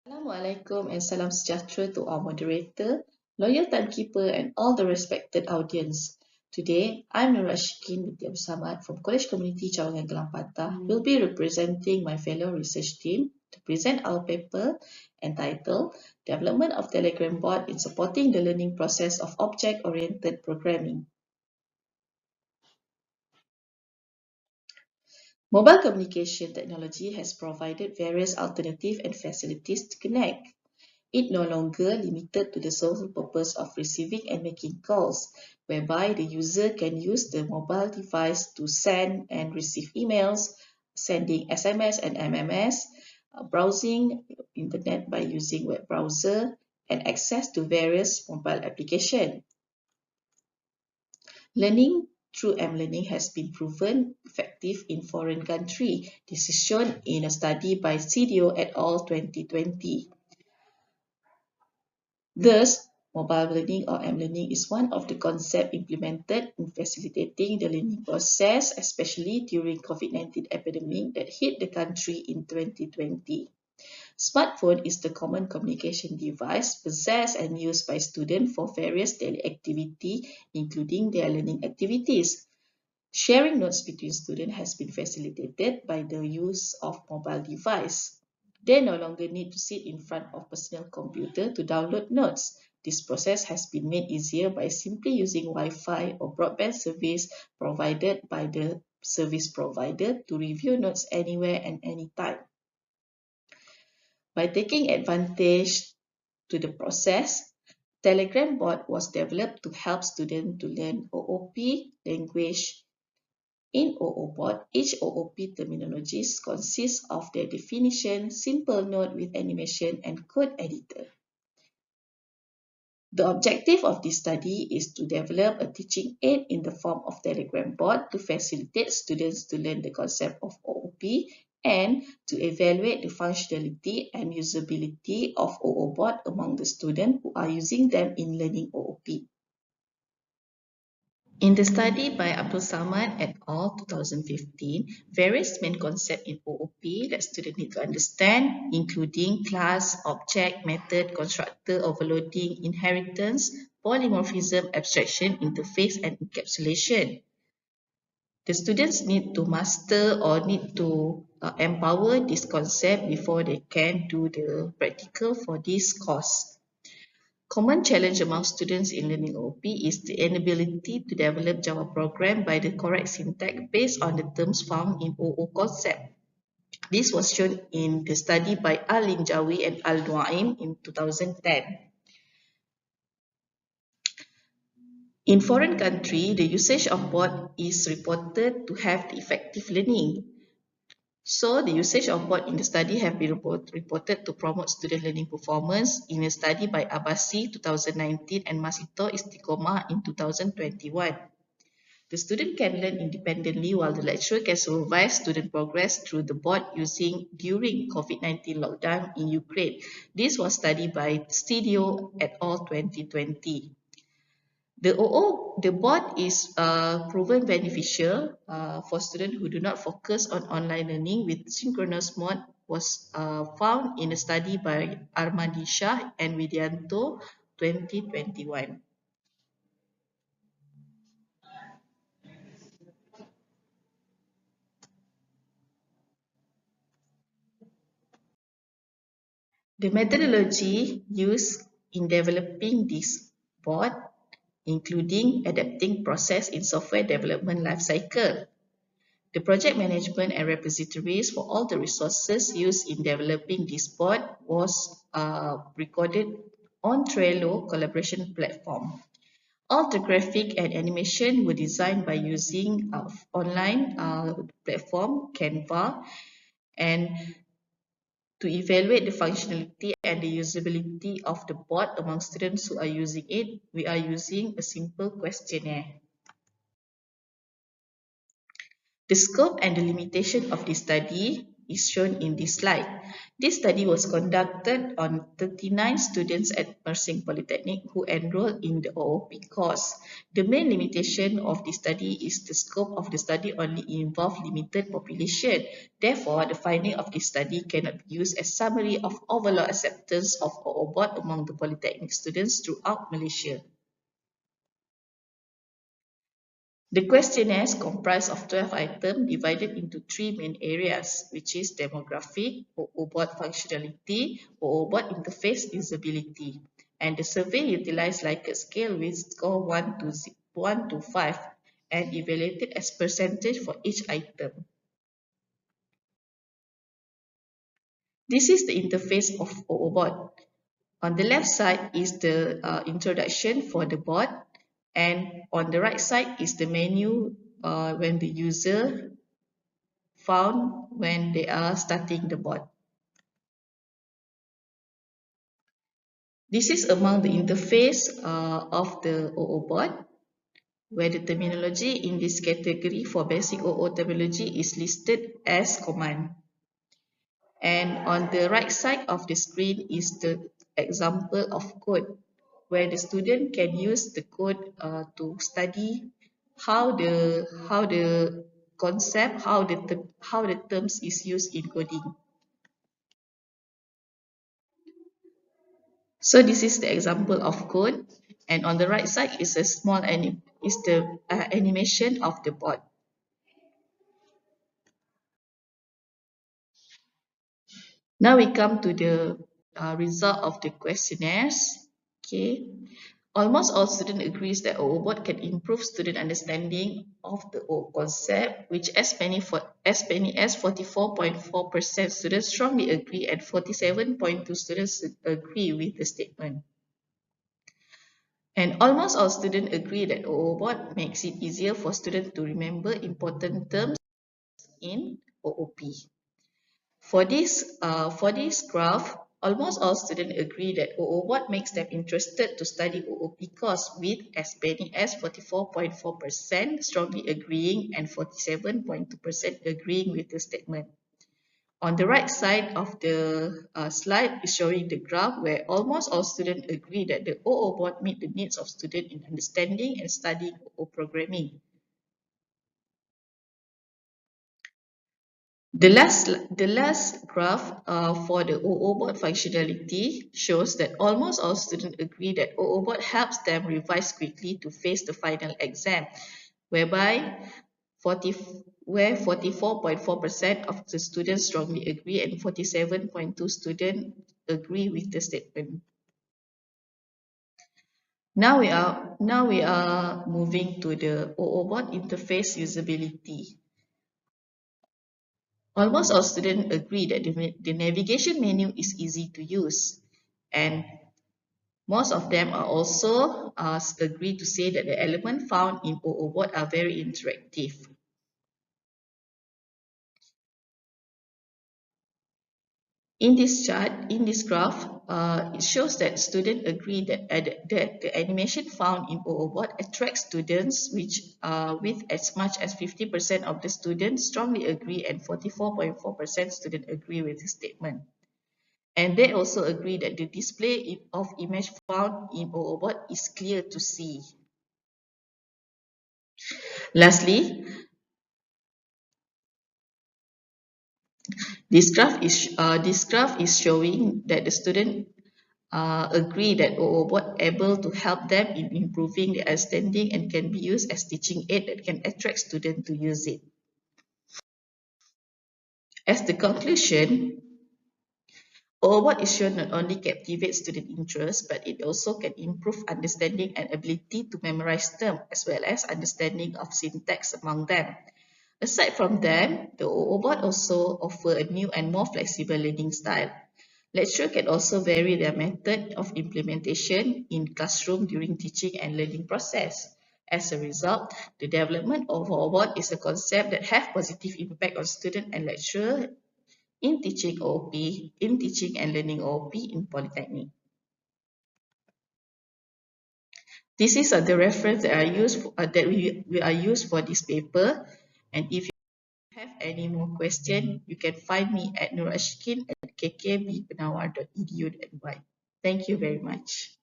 Assalamualaikum and salam sejahtera to our moderator, loyal timekeeper and all the respected audience. Today, I'm Nur Ashikin binti Abdul Samad from College Community Cawangan Gelang Patah will be representing my fellow research team to present our paper entitled Development of Telegram Bot in Supporting the Learning Process of Object-Oriented Programming. Mobile communication technology has provided various alternatives and facilities to connect. It no longer limited to the sole purpose of receiving and making calls, whereby the user can use the mobile device to send and receive emails, sending SMS and MMS, browsing internet by using web browser, and access to various mobile applications. Learning through M-learning has been proven effective in foreign countries. This is shown in a study by CDO et al. 2020. Thus, mobile learning or M-learning is one of the concepts implemented in facilitating the learning process, especially during COVID-19 epidemic that hit the country in 2020. Smartphone is the common communication device possessed and used by students for various daily activities, including their learning activities. Sharing notes between students has been facilitated by the use of mobile device. They no longer need to sit in front of personal computer to download notes. This process has been made easier by simply using Wi-Fi or broadband service provided by the service provider to review notes anywhere and anytime. By taking advantage to the process, Telegram bot was developed to help students to learn OOP language. In OOBot, each OOP terminology consists of their definition, simple note with animation, and code editor. The objective of this study is to develop a teaching aid in the form of Telegram bot to facilitate students to learn the concept of OOP and to evaluate the functionality and usability of OOBot among the students who are using them in learning OOP. In the study by Abdul Samad et al. 2015, various main concepts in OOP that students need to understand, including class, object, method, constructor, overloading, inheritance, polymorphism, abstraction, interface, and encapsulation. The students need to master or need to empower this concept before they can do the practical for this course. Common challenge among students in learning OOP is the inability to develop Java program by the correct syntax based on the terms found in OO concept. This was shown in the study by Al-Linjawi and Al-Nuaim in 2010. In foreign country, the usage of bot is reported to have the effective learning. So, the usage of bot in the study have been reported to promote student learning performance in a study by Abasi 2019 and Masito Istiqomah in 2021. The student can learn independently while the lecturer can supervise student progress through the bot using during COVID-19 lockdown in Ukraine. This was studied by Studio et al. 2020. The bot is proven beneficial for students who do not focus on online learning with synchronous mode was found in a study by Armandi Shah and Widianto 2021. The methodology used in developing this bot including adapting process in software development lifecycle. The project management and repositories for all the resources used in developing this bot was recorded on Trello collaboration platform. All the graphic and animation were designed by using online platform Canva, and to evaluate the functionality and the usability of the bot among students who are using it, we are using a simple questionnaire. The scope and the limitation of this study is shown in this slide. This study was conducted on 39 students at Mersing Polytechnic who enrolled in the OOP course. The main limitation of the study is the scope of the study only involved limited population. Therefore, the finding of this study cannot be used as summary of overall acceptance of OOBOT among the Polytechnic students throughout Malaysia. The questionnaires comprise of 12 items divided into three main areas, which is demographic, OOBOT functionality, OOBOT interface usability. And the survey utilized Likert scale with score 1 to 5 and evaluated as percentage for each item. This is the interface of OOBOT. On the left side is the introduction for the bot, and on the right side is the menu when the user found when they are starting the bot. This is among the interface of the OOBot, where the terminology in this category for basic OO terminology is listed as command. And on the right side of the screen is the example of code, where the student can use the code to study how the concept, how the terms is used in coding. So this is the example of code, and on the right side is a small animation of the bot. Now we come to the result of the questionnaires. Okay, almost all students agrees that OOBOT can improve student understanding of the OO concept, which as many as 44.4% students strongly agree and 47.2% students agree with the statement. And almost all students agree that OOBOT makes it easier for students to remember important terms in OOP. For this graph, almost all students agree that OOBOT makes them interested to study OOP course, with as many as 44.4% strongly agreeing and 47.2% agreeing with the statement. On the right side of the slide is showing the graph where almost all students agree that the OOBOT meet the needs of students in understanding and studying OO programming. The last graph for the OOBOT functionality shows that almost all students agree that OOBOT helps them revise quickly to face the final exam, whereby 44.4% of the students strongly agree and 47.2% students agree with the statement. Now we are moving to the OOBOT interface usability. Almost all students agree that the navigation menu is easy to use, and most of them are also agree to say that the elements found in OOBOT are very interactive. In this graph, it shows that students agree that the animation found in OOBOT attracts students, which with as much as 50% of the students strongly agree and 44.4% students agree with the statement. And they also agree that the display of image found in OOBOT is clear to see. Lastly, this graph is showing that the student agree that OOBOT able to help them in improving their understanding and can be used as teaching aid that can attract students to use it. As the conclusion, OOBOT is shown not only captivates student interest, but it also can improve understanding and ability to memorize terms, as well as understanding of syntax among them. Aside from them, the OOBOT also offers a new and more flexible learning style. Lecturers can also vary their method of implementation in classroom during teaching and learning process. As a result, the development of OOBOT is a concept that has positive impact on students and lecturers in teaching OOP, in teaching and learning OOP in Polytechnic. This is the reference that are used for, that we are used for this paper, and if have any more questions, you can find me at nurashkin@kkbpenawar.edu.my. Thank you very much.